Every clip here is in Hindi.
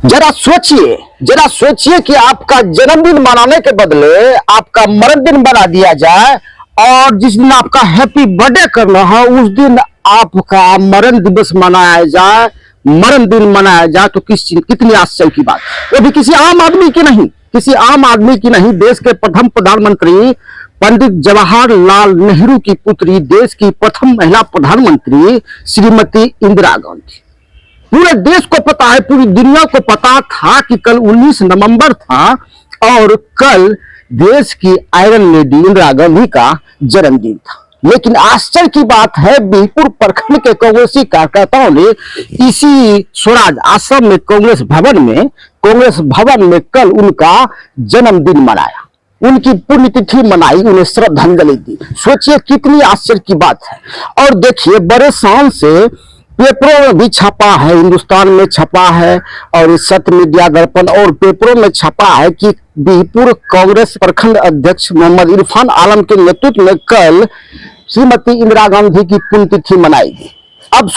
जरा सोचिए कि आपका जन्मदिन मनाने के बदले आपका मरण दिन बना दिया जाए, और जिस दिन आपका हैप्पी बर्थडे करना है उस दिन आपका मरण दिवस मनाया जाए, मरण दिन मनाया जाए, तो कितनी आश्चर्य की बात। वो भी किसी आम आदमी की नहीं, देश के प्रथम प्रधानमंत्री पंडित जवाहरलाल नेहरू की पुत्री, देश की प्रथम महिला प्रधानमंत्री श्रीमती इंदिरा गांधी। पूरे देश को पता है, पूरी दुनिया को पता था कि कल 19 नवंबर था और कल देश की आयरन लेडी इंदिरा गांधी का जन्मदिन था। लेकिन आश्चर्य की बात है, बिहपुर प्रखंड के कांग्रेसी कार्यकर्ताओं ने इसी स्वराज आश्रम में कांग्रेस भवन में कल उनका जन्मदिन मनाया, उनकी पुण्यतिथि मनाई, उन्हें श्रद्धांजलि दी। सोचिए कितनी आश्चर्य की बात है। और देखिए बड़े शान से पेपरों में भी छपा है, हिंदुस्तान में छपा है और सत्य मीडिया दर्पण और पेपरों में छपा है कि बिहपुर कांग्रेस प्रखंड अध्यक्ष मोहम्मद इरफान आलम के नेतृत्व में कल श्रीमती इंदिरा गांधी की पुण्यतिथि मनाई गई। अब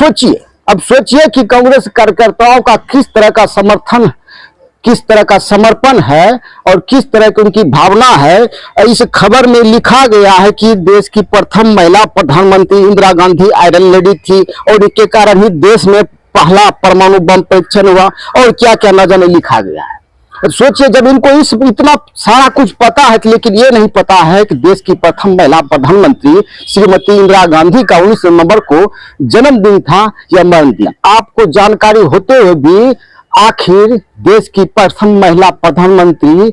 सोचिए कि कांग्रेस कार्यकर्ताओं का किस तरह का समर्थन, किस तरह का समर्पण है और किस तरह की उनकी भावना है। इस खबर में लिखा गया है कि देश की प्रथम महिला प्रधानमंत्री इंदिरा गांधी आयरन लेडी थी और इनके कारण ही देश में पहला परमाणु बम परीक्षण हुआ, और क्या क्या न जाने लिखा गया है। सोचिए जब इनको इतना सारा कुछ पता है, लेकिन ये नहीं पता है कि देश की प्रथम महिला प्रधानमंत्री श्रीमती इंदिरा गांधी का 19 नवंबर को जन्मदिन था या मरण दिन। आपको जानकारी होते हुए भी आखिर देश की प्रथम महिला प्रधानमंत्री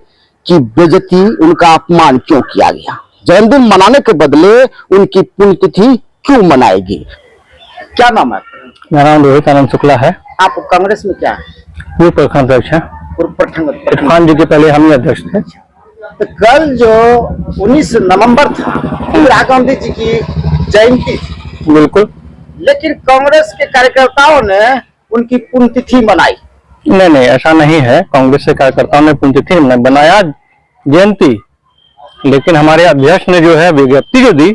की बेइज्जती, उनका अपमान क्यों किया गया? जन्मदिन मनाने के बदले उनकी पुण्यतिथि क्यों मनाएगी? क्या नाम है? मेरा नाम रोहित आनंद शुक्ला है। आप कांग्रेस में क्या है? पूर्व प्रखंड अध्यक्ष है। इरफान जी के पहले हम ही अध्यक्ष थे। तो कल जो 19 नवंबर था इंदिरा गांधी जी की जयंती थी, बिल्कुल, लेकिन कांग्रेस के कार्यकर्ताओं ने उनकी पुण्यतिथि मनाई। नहीं, ऐसा नहीं है। कांग्रेस के कार्यकर्ताओं ने पुण्यतिथि बनाया जयंती, लेकिन हमारे अध्यक्ष ने जो है विज्ञप्ति जो दी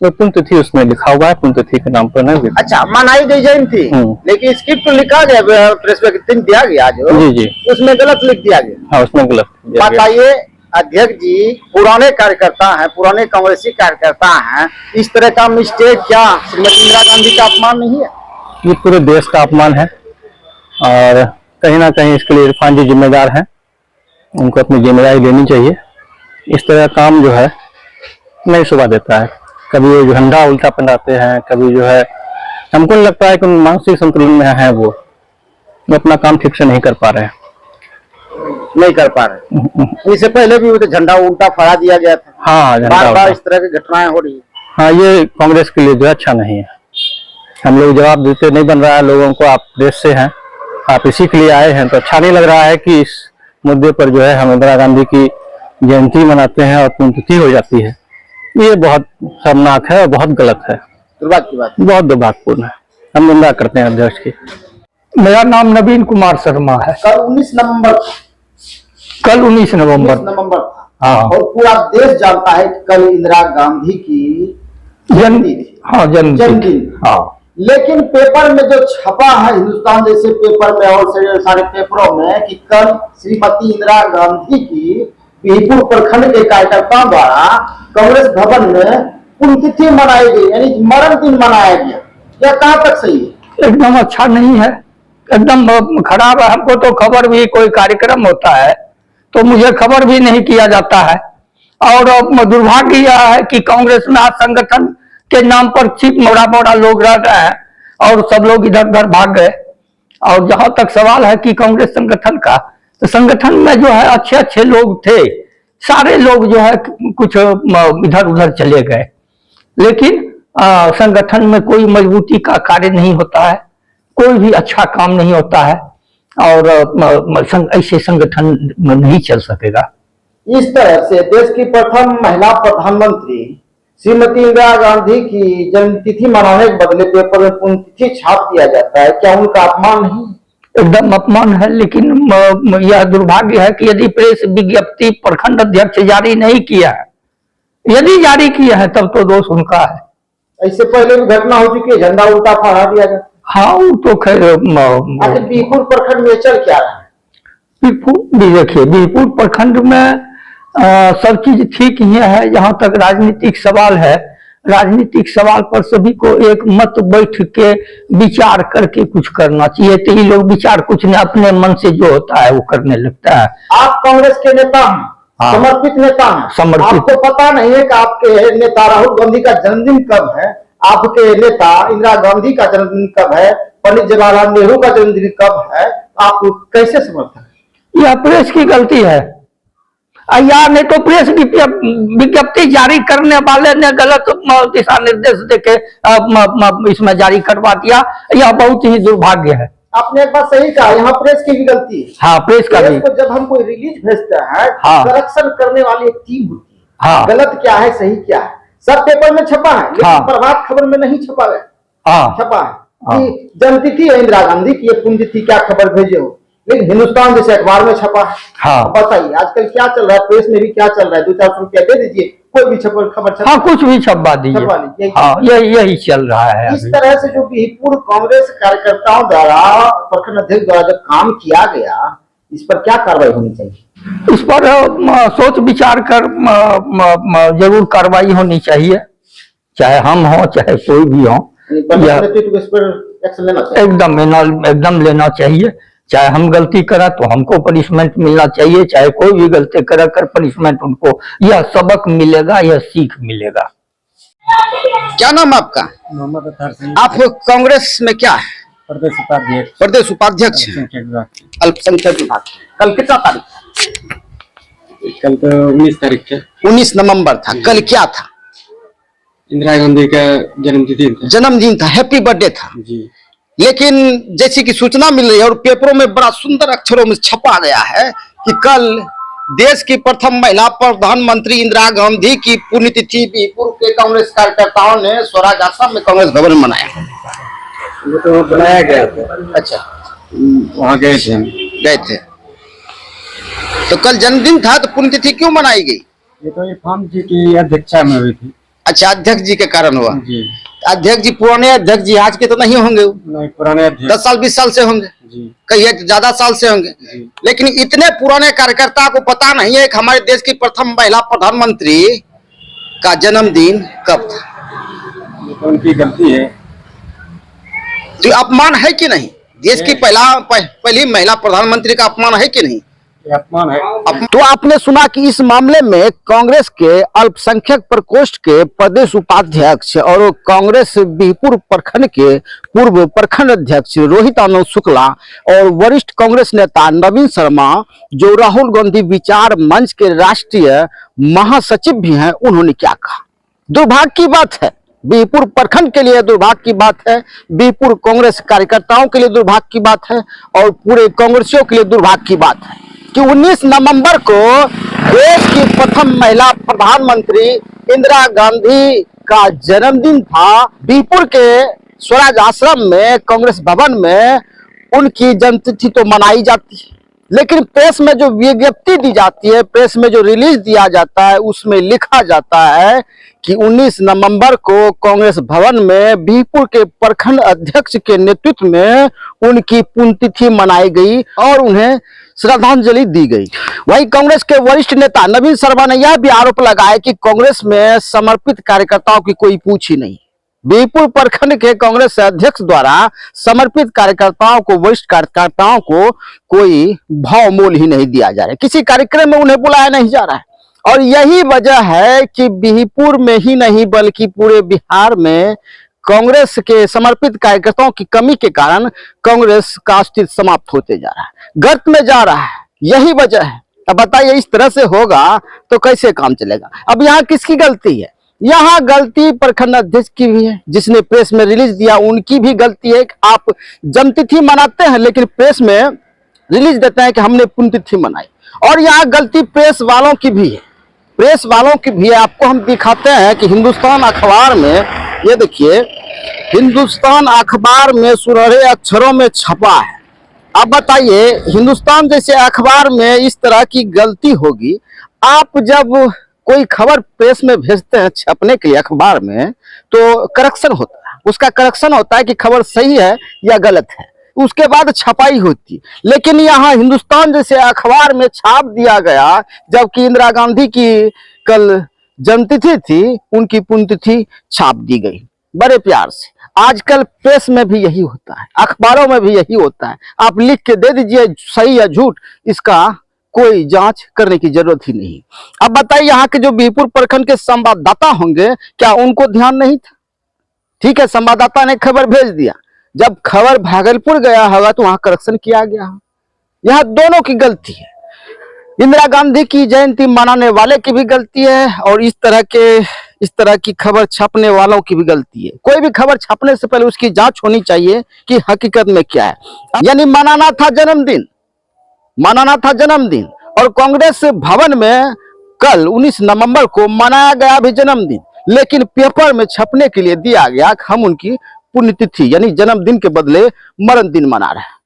वो पुण्यतिथि उसमें लिखा हुआ है, पुण्यतिथि के नाम पर नहीं। अच्छा, मनाई गई जयंती, लेकिन स्क्रिप्ट तो लिखा गया, प्रेस में दिया गया जो जी, उसमें गलत लिख दिया गया। हाँ, उसमें गलत। बताइए अध्यक्ष जी, पुराने कार्यकर्ता हैं, पुराने कांग्रेसी कार्यकर्ता हैं, इस तरह का मिस्टेक क्या श्रीमती इंदिरा गांधी का अपमान नहीं है? ये पूरे देश का अपमान है और कहीं ना कहीं इसके लिए इरफान जी जिम्मेदार हैं। उनको अपनी जिम्मेदारी लेनी चाहिए। इस तरह का काम जो है नहीं शोभा देता है। कभी वो झंडा उल्टा पहनाते हैं, कभी जो है हमको लगता है कि मानसिक संतुलन में है, वो अपना काम ठीक से नहीं कर पा रहे हैं। इससे पहले भी वो तो झंडा उल्टा फहरा दिया गया था। हाँ, बार-बार इस तरह की घटनाएं हो रही है। हाँ, ये कांग्रेस के लिए जो अच्छा नहीं है। हम लोग जवाब देते नहीं बन रहा है लोगों को। आप देश से हैं, आप इसी के लिए आए हैं, तो अच्छा नहीं लग रहा है कि इस मुद्दे पर जो है हम इंदिरा गांधी की जयंती मनाते हैं और पुण्यतिथि हो जाती है। ये बहुत शर्मनाक है और बहुत गलत है, दुर्भाग्य की बात, बहुत दुर्भाग्यपूर्ण है। हम निंदा करते हैं अध्यक्ष की। मेरा नाम नवीन कुमार शर्मा है। कल 19 नवंबर था। हाँ, और पूरा देश जानता है कि कल इंदिरा गांधी की जयंती थी। हाँ, जन्मदिन। हाँ, लेकिन पेपर में जो छपा है, हिंदुस्तान जैसे पेपर में और सारे पेपरों में, कि कल श्रीमती इंदिरा गांधी की बिहपुर प्रखंड के कार्यकर्ताओं द्वारा कांग्रेस भवन में पुण्यतिथि मनाई गई, यानी मरण दिन मनाया गया। यह कहाँ तक सही है? एकदम अच्छा नहीं है, एकदम खराब है। हमको तो खबर भी, कोई कार्यक्रम होता है तो मुझे खबर भी नहीं किया जाता है। और दुर्भाग्य यह है कि कांग्रेस में आज संगठन के नाम पर सिर्फ मोड़ा लोग रह गए हैं और सब लोग इधर उधर भाग गए। और जहां तक सवाल है कि कांग्रेस संगठन का, तो संगठन में जो है अच्छे लोग थे, सारे लोग जो है कुछ इधर उधर चले गए, लेकिन संगठन में कोई मजबूती का कार्य नहीं होता है, कोई भी अच्छा काम नहीं होता है और ऐसे संगठन नहीं चल सकेगा। इस तरह से देश की प्रथम महिला प्रधानमंत्री श्रीमती इंदिरा गांधी की जन्मतिथि मनाने के बदले पेपर में पुण्यतिथि छाप दिया जाता है, क्या उनका अपमान नहीं? एकदम अपमान है। लेकिन यह दुर्भाग्य है कि यदि प्रेस विज्ञप्ति प्रखंड अध्यक्ष जारी नहीं किया है, यदि जारी किया है तब तो दोष उनका है। इससे पहले भी घटना हो चुकी है, झंडा उल्टा फहरा दिया जाता है। हाँ, वो तो खैर बिहपुर प्रखंड में चल क्या रहा है? बीरपुर भी देखिए, बीरपुर प्रखंड में सब चीज ठीक ही है। जहां तक राजनीतिक सवाल है, राजनीतिक सवाल पर सभी को एक मत बैठ के विचार करके कुछ करना चाहिए। तो ये लोग विचार कुछ नहीं, अपने मन से जो होता है वो करने लगता है। आप कांग्रेस के नेता हैं, हाँ। समर्पित नेता हैं। समर्पित। आपको पता नहीं है कि आपके नेता राहुल गांधी का जन्मदिन कब है, आपके नेता इंदिरा गांधी का जन्मदिन कब है, पंडित जवाहरलाल नेहरू का जन्मदिन कब है, आप कैसे समर्थन है? यह प्रेस की गलती है या नहीं तो प्रेस विज्ञप्ति जारी करने वाले ने गलत दिशा निर्देश देके इसमें जारी करवा दिया। यह बहुत ही दुर्भाग्य है। आपने एक बात सही कहा, यहाँ प्रेस की भी गलती है। हाँ, प्रेस का भी। को जब हम कोई रिलीज भेजते हैं, हाँ। करेक्शन करने वाली एक टीम होती है। हाँ। गलत क्या है, सही क्या है, सब पेपर में छपा है, लेकिन हाँ। प्रभात खबर में नहीं छपा है। हाँ। छपा है हाँ। कि जन्मतिथि है इंदिरा गांधी की, ये पुण्यतिथि क्या खबर भेजे हो, लेकिन हिंदुस्तान जैसे अखबार में छपा है। हाँ। बताइए आजकल क्या चल रहा है, प्रेस में भी क्या चल रहा है, 2-400 रुपया दे दीजिए, कोई भी खबर छपा। हाँ, कुछ भी छपवा दीजिए। छपवा लीजिए। हाँ, यही चल रहा है। इस तरह से जो बीरपुर कांग्रेस कार्यकर्ताओं द्वारा, प्रखंड अध्यक्ष द्वारा जो काम किया गया, इस पर क्या कार्रवाई होनी चाहिए? इस पर सोच विचार कर जरूर कार्रवाई होनी चाहिए, चाहे हम हो चाहे कोई भी हो। इस पर एक्शन लेना चाहिए। एकदम लेना चाहिए। चाहे हम गलती करा तो हमको पनिशमेंट मिलना चाहिए, चाहे कोई भी गलती करा कर पनिशमेंट, उनको यह सबक मिलेगा, यह सीख मिलेगा। क्या नाम आपका? मोहम्मद अतहर सिंह, आप कांग्रेस में क्या है? प्रदेश उपाध्यक्ष, प्रदेश उपाध्यक्ष हैं। अल्पसंख्यक विभाग। कल कितना तारीख? कल तो 19 तारीख है, 19 नवंबर था। कल क्या था? इंदिरा गांधी का जन्मदिन था। जन्मदिन था, हैप्पी बर्थडे था। जी। लेकिन जैसी कि सूचना मिल रही है और पेपरों में बड़ा सुंदर अक्षरों में छपा गया है कि कल देश की प्रथम महिला प्रधानमंत्री इंदिरा गांधी की पुण्यतिथि बीरपुर के कांग्रेस कार्यकर्ताओं ने स्वराज आश्रम में कांग्रेस भवन में मनाया। वो तो बनाया गया था। अच्छा, वहाँ गए थे हम। गए थे। तो कल जन्मदिन था तो पुण्यतिथि क्यों मनाई गई? ये तो इरफान जी की अध्यक्षता में हुई थी। अच्छा, अध्यक्ष जी के कारण हुआ। जी। अध्यक्ष जी पुराने अध्यक्ष जी, आज के तो नहीं होंगे, नहीं, पुराने अध्यक्ष। 10 साल 20 साल से होंगे, जी। कहिए ज्यादा साल से होंगे। लेकिन इतने पुराने कार्यकर्ता को पता नहीं है कि हमारे देश की प्रथम महिला प्रधानमंत्री का जन्मदिन कब था। ये तो उनकी गलती है। तो अपमान है कि नहीं? देश की पहली महिला प्रधानमंत्री का अपमान है कि नहीं? ये अपमान है। तो आपने सुना कि इस मामले में कांग्रेस के अल्पसंख्यक प्रकोष्ठ के प्रदेश उपाध्यक्ष और कांग्रेस बीरपुर प्रखंड के पूर्व प्रखंड अध्यक्ष रोहित आनंद शुक्ला और वरिष्ठ कांग्रेस नेता नवीन शर्मा, जो राहुल गांधी विचार मंच के राष्ट्रीय महासचिव भी हैं, उन्होंने क्या कहा? दुर्भाग्य की बात है, बीरपुर प्रखंड के लिए दुर्भाग्य की बात है, बीरपुर कांग्रेस कार्यकर्ताओं के लिए दुर्भाग्य की बात है और पूरे कांग्रेसियों के लिए दुर्भाग्य की बात है कि 19 नवंबर को देश की प्रथम महिला प्रधानमंत्री इंदिरा गांधी का जन्मदिन था। बीरपुर के स्वराज आश्रम में, कांग्रेस भवन में उनकी जन्मतिथि तो मनाई जाती है, लेकिन प्रेस में जो विज्ञप्ति दी जाती है, प्रेस में जो रिलीज दिया जाता है, उसमें लिखा जाता है कि 19 नवंबर को कांग्रेस भवन में बीरपुर के प्रखंड अध्यक्ष के नेतृत्व में उनकी पुण्यतिथि मनाई गई और उन्हें श्रद्धांजलि दी गई। वहीं कांग्रेस के वरिष्ठ नेता नवीन शर्मा ने यह भी आरोप लगाया कि कांग्रेस में समर्पित कार्यकर्ताओं की कोई पूछ ही नहीं। बीरपुर प्रखंड के कांग्रेस अध्यक्ष द्वारा समर्पित कार्यकर्ताओं को, वरिष्ठ कार्यकर्ताओं को कोई भाव मोल ही नहीं दिया जा रहा है, किसी कार्यक्रम में उन्हें बुलाया नहीं जा रहा है। और यही वजह है कि बीरपुर में ही नहीं बल्कि पूरे बिहार में कांग्रेस के समर्पित कार्यकर्ताओं की कमी के कारण कांग्रेस का अस्तित्व समाप्त होते जा रहा है, गर्त में जा रहा है। यही वजह है। अब बताइए, इस तरह से होगा तो कैसे काम चलेगा? अब यहाँ किसकी गलती है? यहाँ गलती प्रखंड अध्यक्ष की भी है, जिसने प्रेस में रिलीज दिया, उनकी भी गलती है कि आप जन्मतिथि मनाते हैं लेकिन प्रेस में रिलीज देते हैं कि हमने पुण्यतिथि मनाई। और यहाँ गलती प्रेस वालों की भी है, प्रेस वालों की भी है। आपको हम दिखाते हैं कि हिंदुस्तान अखबार में, ये देखिए, हिंदुस्तान अखबार में सुनहरे अक्षरों में छपा है। अब बताइए, हिंदुस्तान जैसे अखबार में इस तरह की गलती होगी? आप जब कोई खबर प्रेस में भेजते हैं छपने के लिए अखबार में, तो करेक्शन होता है, उसका करेक्शन होता है कि खबर सही है या गलत है, उसके बाद छपाई होती। लेकिन यहाँ हिंदुस्तान जैसे अखबार में छाप दिया गया, जबकि इंदिरा गांधी की कल जन्मतिथि थी, उनकी पुण्यतिथि छाप दी गई बड़े प्यार से। आजकल प्रेस में भी यही होता है, अखबारों में भी यही होता है। आप लिख के दे दीजिए सही या झूठ, इसका कोई जांच करने की जरूरत ही नहीं। अब बताइए, यहाँ के जो बीरपुर प्रखंड के संवाददाता होंगे, क्या उनको ध्यान नहीं था? ठीक है, संवाददाता ने खबर भेज दिया, जब खबर भागलपुर गया होगा तो वहां करेक्शन किया गया। यह दोनों की गलती है। इंदिरा गांधी की जयंती मनाने वाले की भी गलती है, और इस तरह की खबर छापने वालों की भी गलती है। कोई भी खबर छापने से पहले उसकी जांच होनी चाहिए कि हकीकत में क्या है। यानी मनाना था जन्मदिन, और कांग्रेस भवन में कल 19 नवंबर को मनाया गया भी जन्मदिन, लेकिन पेपर में छपने के लिए दिया गया कि हम उनकी पुण्यतिथि यानी जन्मदिन के बदले मरण दिन मना रहे हैं।